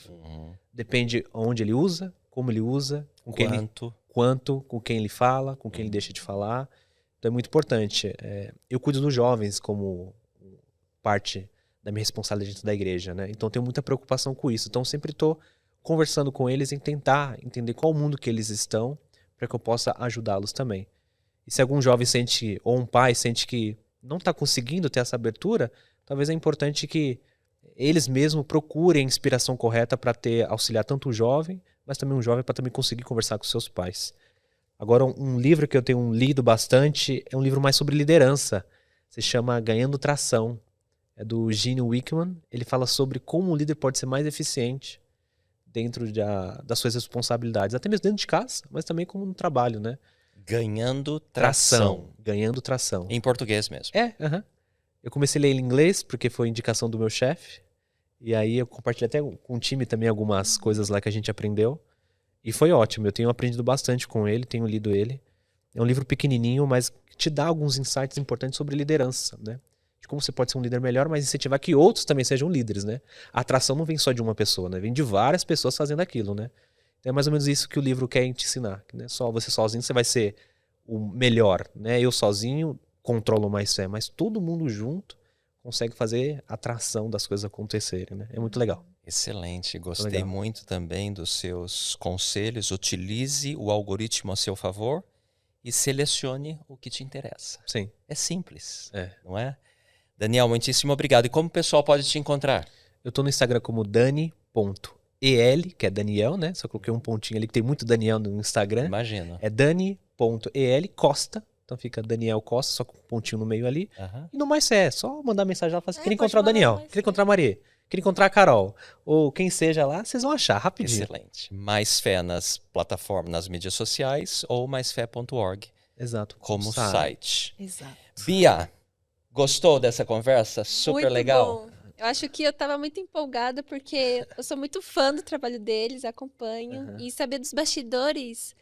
Depende onde ele usa, como ele usa, com com quem ele fala, com quem ele deixa de falar. Então é muito importante. Eu cuido dos jovens como parte da minha responsabilidade dentro da igreja, né? Então tenho muita preocupação com isso. Então sempre estou conversando com eles em tentar entender qual mundo que eles estão para que eu possa ajudá-los também. E se algum jovem sente, ou um pai sente que não está conseguindo ter essa abertura, talvez é importante que eles mesmos procurem a inspiração correta para auxiliar tanto o jovem, mas também um jovem para também conseguir conversar com seus pais. Agora, um livro que eu tenho lido bastante é um livro mais sobre liderança. Se chama Ganhando Tração. É do Gene Wickman. Ele fala sobre como um líder pode ser mais eficiente dentro das suas responsabilidades. Até mesmo dentro de casa, mas também como no trabalho, né? Ganhando tração. Ganhando tração. Em português mesmo. Eu comecei a ler em inglês, porque foi indicação do meu chefe. E aí eu compartilhei até com o time também algumas coisas lá que a gente aprendeu. E foi ótimo. Eu tenho aprendido bastante com ele, tenho lido ele. É um livro pequenininho, mas te dá alguns insights importantes sobre liderança, né? De como você pode ser um líder melhor, mas incentivar que outros também sejam líderes, né? A atração não vem só de uma pessoa, né? Vem de várias pessoas fazendo aquilo, né? Então é mais ou menos isso que o livro quer te ensinar, né? Só você sozinho você vai ser o melhor, né? Eu sozinho controlo mais fé, mas todo mundo junto consegue fazer a atração das coisas acontecerem, né? É muito legal. Excelente, gostei muito também dos seus conselhos. Utilize o algoritmo a seu favor e selecione o que te interessa. Sim. É simples, não é? Daniel, muitíssimo obrigado. E como o pessoal pode te encontrar? Eu tô no Instagram como dani.el, que é Daniel, né? Só coloquei um pontinho ali, que tem muito Daniel no Instagram. Imagino. É dani.el Costa. Então fica Daniel Costa, só com um pontinho no meio ali. Aham. E no mais é só mandar mensagem lá, falar assim, queria pode encontrar o mandar Daniel, mais, queria encontrar a Maria, queria encontrar a Carol. Ou quem seja lá, vocês vão achar rapidinho. Excelente. Mais Fé nas plataformas, nas mídias sociais ou maisfé.org Exato. como Sabe. site. Exato. Bia, gostou dessa conversa? Super Muito legal. bom. Eu acho que eu estava muito empolgada porque eu sou muito fã do trabalho deles, acompanho. E saber dos bastidores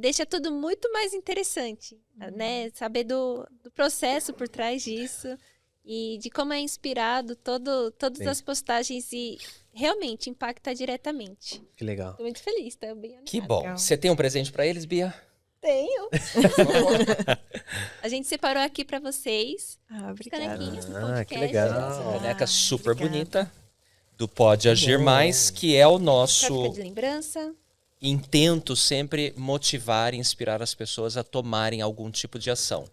deixa tudo muito mais interessante, né? Saber do processo por trás disso e de como é inspirado todas Sim. as postagens e realmente impacta diretamente. Que legal. Estou muito feliz, tá bem animada. Que bom. Legal. Você tem um presente para eles, Bia? Tenho. A gente separou aqui para vocês. Ah, As obrigada. canequinhas do Ah, podcast. que legal. Essa Ah, caneca super obrigada. bonita do Pode Agir bom. Mais, que é o Pra ficar nosso de lembrança. intento sempre motivar e inspirar as pessoas a tomarem algum tipo de ação.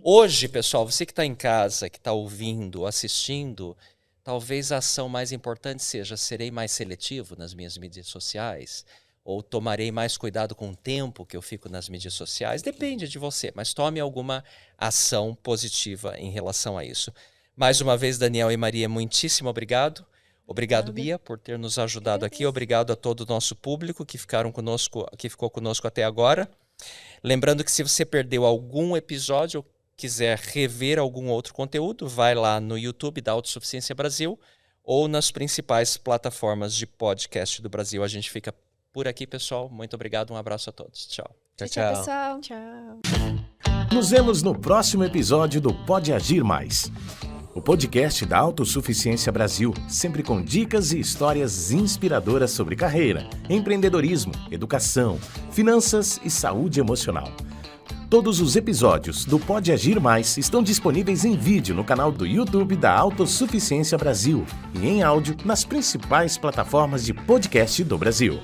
Hoje, pessoal, você que está em casa, que está ouvindo, assistindo, talvez a ação mais importante seja: serei mais seletivo nas minhas mídias sociais? Ou tomarei mais cuidado com o tempo que eu fico nas mídias sociais? Depende de você, mas tome alguma ação positiva em relação a isso. Mais uma vez, Daniel e Maria, muitíssimo obrigado. Obrigado, Bia, por ter nos ajudado aqui. Obrigado a todo o nosso público que ficou conosco até agora. Lembrando que se você perdeu algum episódio ou quiser rever algum outro conteúdo, vai lá no YouTube da Autossuficiência Brasil ou nas principais plataformas de podcast do Brasil. A gente fica por aqui, pessoal. Muito obrigado. Um abraço a todos. Tchau. Tchau, Tchau, tchau. pessoal. Tchau. Nos vemos no próximo episódio do Pode Agir Mais, o podcast da Autossuficiência Brasil, sempre com dicas e histórias inspiradoras sobre carreira, empreendedorismo, educação, finanças e saúde emocional. Todos os episódios do Pode Agir Mais estão disponíveis em vídeo no canal do YouTube da Autossuficiência Brasil e em áudio nas principais plataformas de podcast do Brasil.